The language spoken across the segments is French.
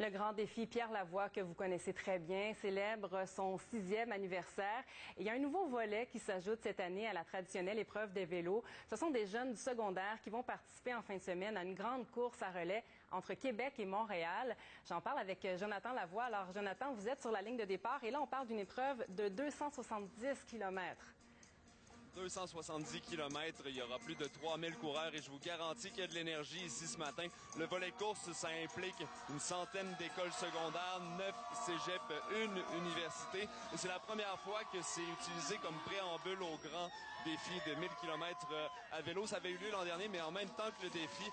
Le grand défi Pierre Lavoie, que vous connaissez très bien, célèbre son 6e anniversaire. Et il y a un nouveau volet qui s'ajoute cette année à la traditionnelle épreuve des vélos. Ce sont des jeunes du secondaire qui vont participer en fin de semaine à une grande course à relais entre Québec et Montréal. J'en parle avec Jonathan Lavoie. Alors, Jonathan, vous êtes sur la ligne de départ et là, on parle d'une épreuve de 270 kilomètres. 270 km, il y aura plus de 3000 coureurs et je vous garantis qu'il y a de l'énergie ici ce matin. Le volet course, ça implique une centaine d'écoles secondaires, 9 cégeps, une université. Et c'est la première fois que c'est utilisé comme préambule au grand défi de 1000 km à vélo. Ça avait eu lieu l'an dernier, mais en même temps que le défi,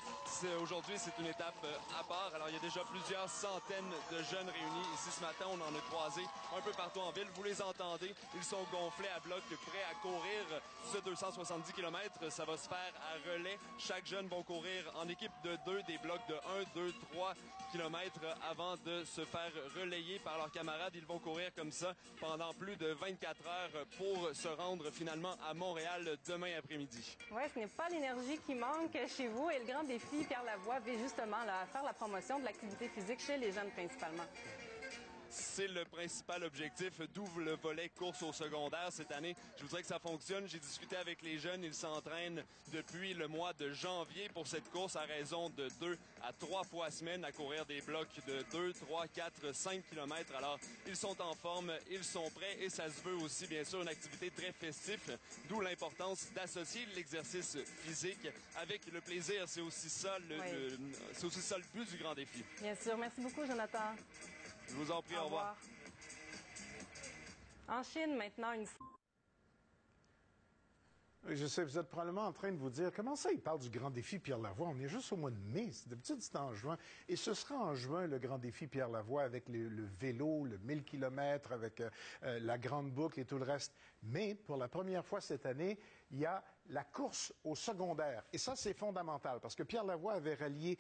aujourd'hui, c'est une étape à part. Alors, il y a déjà plusieurs centaines de jeunes réunis ici ce matin. On en a croisé un peu partout en ville. Vous les entendez. Ils sont gonflés à bloc, prêts à courir. Ce 270 km, ça va se faire à relais. Chaque jeune va courir en équipe de 2, des blocs de 1, 2, 3 km avant de se faire relayer par leurs camarades. Ils vont courir comme ça pendant plus de 24 heures pour se rendre finalement à Montréal demain après-midi. Oui, ce n'est pas l'énergie qui manque chez vous. Et le grand défi Pierre Lavoie vise justement à faire la promotion de l'activité physique chez les jeunes principalement. C'est le principal objectif, d'où le volet course au secondaire cette année. Je voudrais que ça fonctionne. J'ai discuté avec les jeunes. Ils s'entraînent depuis le mois de janvier pour cette course à raison de 2 à 3 fois à semaine à courir des blocs de 2, 3, 4, 5 km. Alors, ils sont en forme, ils sont prêts et ça se veut aussi, bien sûr, une activité très festive, d'où l'importance d'associer l'exercice physique avec le plaisir. C'est aussi ça c'est aussi ça le but du grand défi. Bien sûr. Merci beaucoup, Jonathan. Je vous en prie, au revoir. En Chine, maintenant, Je sais, vous êtes probablement en train de vous dire, comment ça, il parle du grand défi Pierre Lavoie? On est juste au mois de mai. D'habitude, c'est en juin. Et ce sera en juin, le grand défi Pierre Lavoie, avec le vélo, le 1000 km, avec la grande boucle et tout le reste. Mais, pour la première fois cette année, il y a la course au secondaire. Et ça, c'est fondamental, parce que Pierre Lavoie avait rallié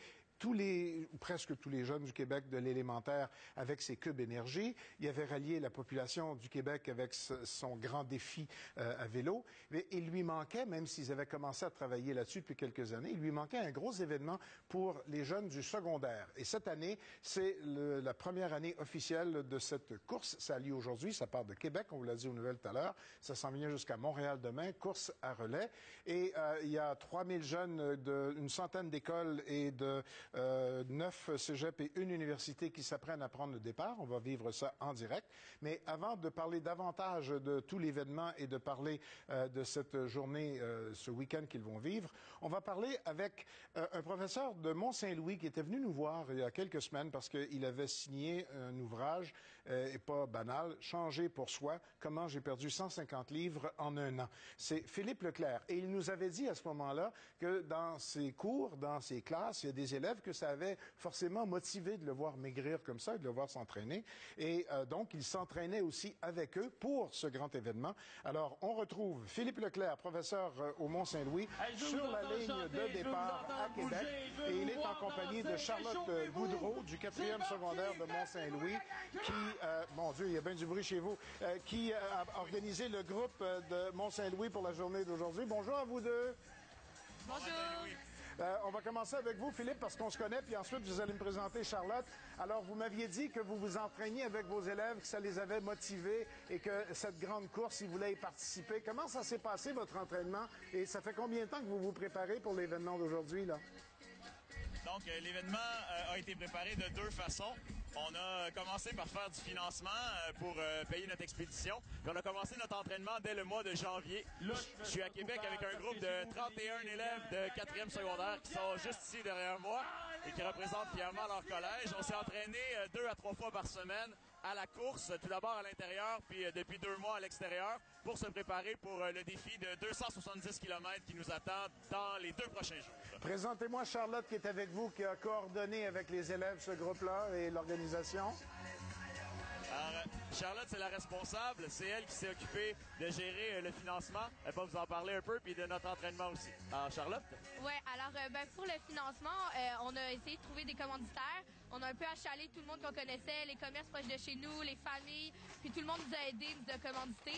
presque tous les jeunes du Québec de l'élémentaire avec ses cubes énergie. Il avait rallié la population du Québec avec son grand défi à vélo. Mais il lui manquait, même s'ils avaient commencé à travailler là-dessus depuis quelques années, il lui manquait un gros événement pour les jeunes du secondaire. Et cette année, c'est la première année officielle de cette course. Ça a lieu aujourd'hui, ça part de Québec, on vous l'a dit aux nouvelles tout à l'heure. Ça s'en vient jusqu'à Montréal demain, course à relais. Et il y a 3000 jeunes d'une centaine d'écoles et de 9 cégeps et une université qui s'apprennent à prendre le départ. On va vivre ça en direct. Mais avant de parler davantage de tout l'événement et de parler de cette journée, ce week-end qu'ils vont vivre, on va parler avec un professeur de Mont-Saint-Louis qui était venu nous voir il y a quelques semaines parce qu'il avait signé un ouvrage, et pas banal, Changer pour soi, comment j'ai perdu 150 livres en un an. C'est Philippe Leclerc. Et il nous avait dit à ce moment-là que dans ses cours, dans ses classes, il y a des élèves que ça avait forcément motivé de le voir maigrir comme ça, de le voir s'entraîner. Et donc, il s'entraînait aussi avec eux pour ce grand événement. Alors, on retrouve Philippe Leclerc, professeur au Mont-Saint-Louis, sur la ligne de départ à Québec. Et il est en compagnie de Charlotte Boudreau, du 4e secondaire de Mont-Saint-Louis, qui, mon Dieu, il y a bien du bruit chez vous, qui a organisé le groupe de Mont-Saint-Louis pour la journée d'aujourd'hui. Bonjour à vous deux. Bonjour. On va commencer avec vous, Philippe, parce qu'on se connaît, puis ensuite, vous allez me présenter Charlotte. Alors, vous m'aviez dit que vous vous entraîniez avec vos élèves, que ça les avait motivés et que cette grande course, ils voulaient y participer. Comment ça s'est passé, votre entraînement? Et ça fait combien de temps que vous vous préparez pour l'événement d'aujourd'hui, là? Donc, l'événement a été préparé de deux façons. On a commencé par faire du financement pour payer notre expédition. Puis on a commencé notre entraînement dès le mois de janvier. Je suis à Québec avec un groupe de 31 élèves de 4e secondaire qui sont juste ici derrière moi et qui représentent fièrement leur collège. On s'est entraîné 2 à 3 fois par semaine à la course, tout d'abord à l'intérieur, puis depuis 2 mois à l'extérieur, pour se préparer pour le défi de 270 km qui nous attend dans les 2 prochains jours. Présentez-moi Charlotte qui est avec vous, qui a coordonné avec les élèves ce groupe-là et l'organisation. Alors, Charlotte, c'est la responsable. C'est elle qui s'est occupée de gérer le financement. Elle va vous en parler un peu, puis de notre entraînement aussi. Alors, Charlotte? Oui, alors pour le financement, on a essayé de trouver des commanditaires. On a un peu achalé tout le monde qu'on connaissait, les commerces proches de chez nous, les familles, puis tout le monde nous a aidés, nous a commandité.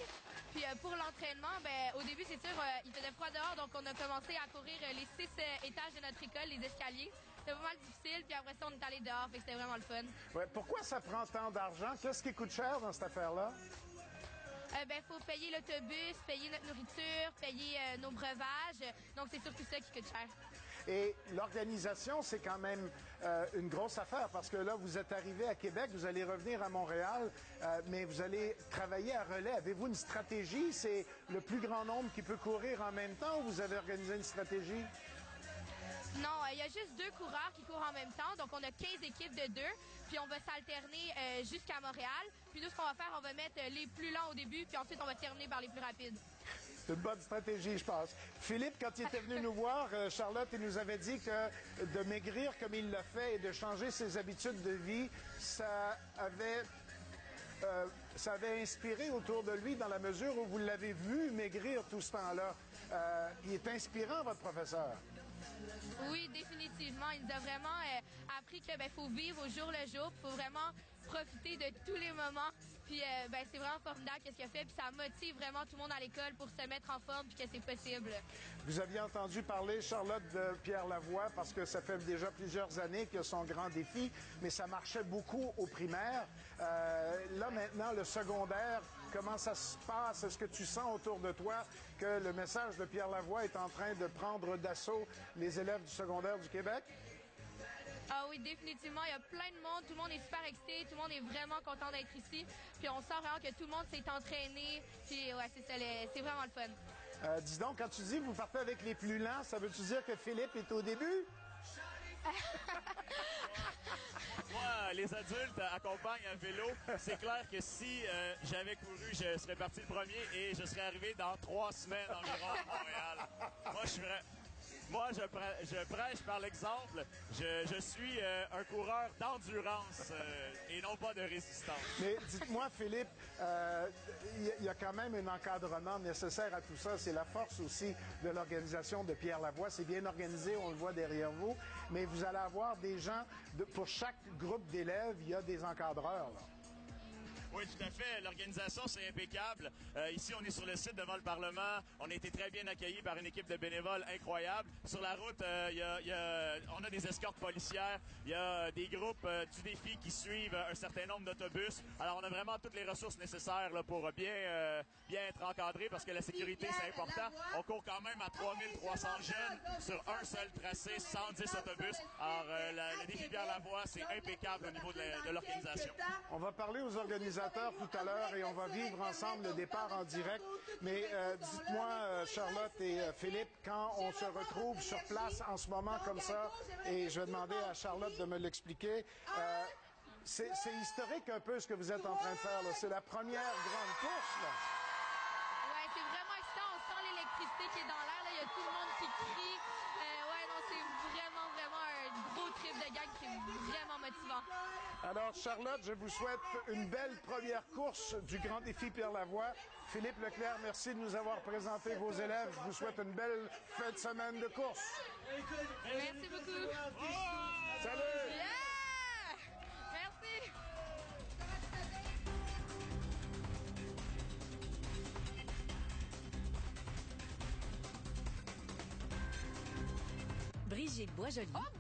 Puis pour l'entraînement, au début, c'est sûr, il faisait froid dehors, donc on a commencé à courir les 6 étages de notre école, les escaliers. c'était pas mal difficile. Puis après ça, on est allé dehors, fait que c'était vraiment le fun. Ouais, pourquoi ça prend tant d'argent? Qu'est-ce qui coûte cher dans cette affaire-là? Faut payer l'autobus, payer notre nourriture, payer nos breuvages. Donc, c'est surtout ça qui coûte cher. Et l'organisation, c'est quand même une grosse affaire parce que là, vous êtes arrivé à Québec, vous allez revenir à Montréal, mais vous allez travailler à relais. Avez-vous une stratégie? C'est le plus grand nombre qui peut courir en même temps ou vous avez organisé une stratégie? Non, il y a juste 2 coureurs qui courent en même temps. Donc, on a 15 équipes de 2. Puis, on va s'alterner jusqu'à Montréal. Puis, nous, ce qu'on va faire, on va mettre les plus lents au début. Puis ensuite, on va terminer par les plus rapides. C'est une bonne stratégie, je pense. Philippe, quand il était venu nous voir, Charlotte, il nous avait dit que de maigrir comme il l'a fait et de changer ses habitudes de vie, ça avait inspiré autour de lui dans la mesure où vous l'avez vu maigrir tout ce temps-là. Il est inspirant, votre professeur. Oui, définitivement. Il nous a vraiment appris que faut vivre au jour le jour. Il faut vraiment profiter de tous les moments. Puis c'est vraiment formidable ce qu'il a fait. Puis ça motive vraiment tout le monde à l'école pour se mettre en forme puis que c'est possible. Vous aviez entendu parler, Charlotte, de Pierre Lavoie parce que ça fait déjà plusieurs années qu'il y a son grand défi, mais ça marchait beaucoup au primaire. Là, maintenant, le secondaire, comment ça se passe? Est-ce que tu sens autour de toi que le message de Pierre Lavoie est en train de prendre d'assaut les élèves du secondaire du Québec? Ah oui, définitivement. Il y a plein de monde. Tout le monde est super excité. Tout le monde est vraiment content d'être ici. Puis on sent vraiment que tout le monde s'est entraîné. Puis ouais, c'est ça, c'est vraiment le fun. Dis donc, quand tu dis que vous partez avec les plus lents, ça veut-tu dire que Philippe est au début? Moi, les adultes accompagnent à vélo. C'est clair que si j'avais couru, je serais parti le premier et je serais arrivé dans 3 semaines environ à Montréal. Moi, je prêche par l'exemple. Je suis un coureur d'endurance et non pas de résistance. Mais dites-moi, Philippe, il y a quand même un encadrement nécessaire à tout ça. C'est la force aussi de l'organisation de Pierre Lavoie. C'est bien organisé, on le voit derrière vous. Mais vous allez avoir des gens, pour chaque groupe d'élèves, il y a des encadreurs, là. Oui, tout à fait. L'organisation, c'est impeccable. Ici, on est sur le site devant le Parlement. On a été très bien accueillis par une équipe de bénévoles incroyable. Sur la route, on a des escortes policières. Il y a des groupes du défi qui suivent un certain nombre d'autobus. Alors, on a vraiment toutes les ressources nécessaires là, pour bien être encadré parce que la sécurité, c'est important. On court quand même à 3300 jeunes sur un seul tracé, 110 autobus. Alors, le défi Pierre Lavoie, c'est impeccable au niveau de l'organisation. On va parler aux organisateurs tout à l'heure et on va vivre ensemble le départ en direct. Mais dites-moi, Charlotte et Philippe, quand on se retrouve sur place en ce moment comme ça, et je vais demander à Charlotte de me l'expliquer, c'est historique un peu ce que vous êtes en train de faire, là. C'est la première grande course, là. Ouais, c'est vraiment excitant. On sent l'électricité qui est dans l'air. Il y a tout le monde qui crie. C'est vraiment un gros trip de gang. C'est vraiment motivant. Alors, Charlotte, je vous souhaite une belle première course du Grand Défi Pierre Lavoie. Philippe Leclerc, merci de nous avoir présenté vos élèves. Je vous souhaite une belle fin de semaine de course. Merci beaucoup. Salut! Yeah! Merci! Brigitte Boisjoli. Oh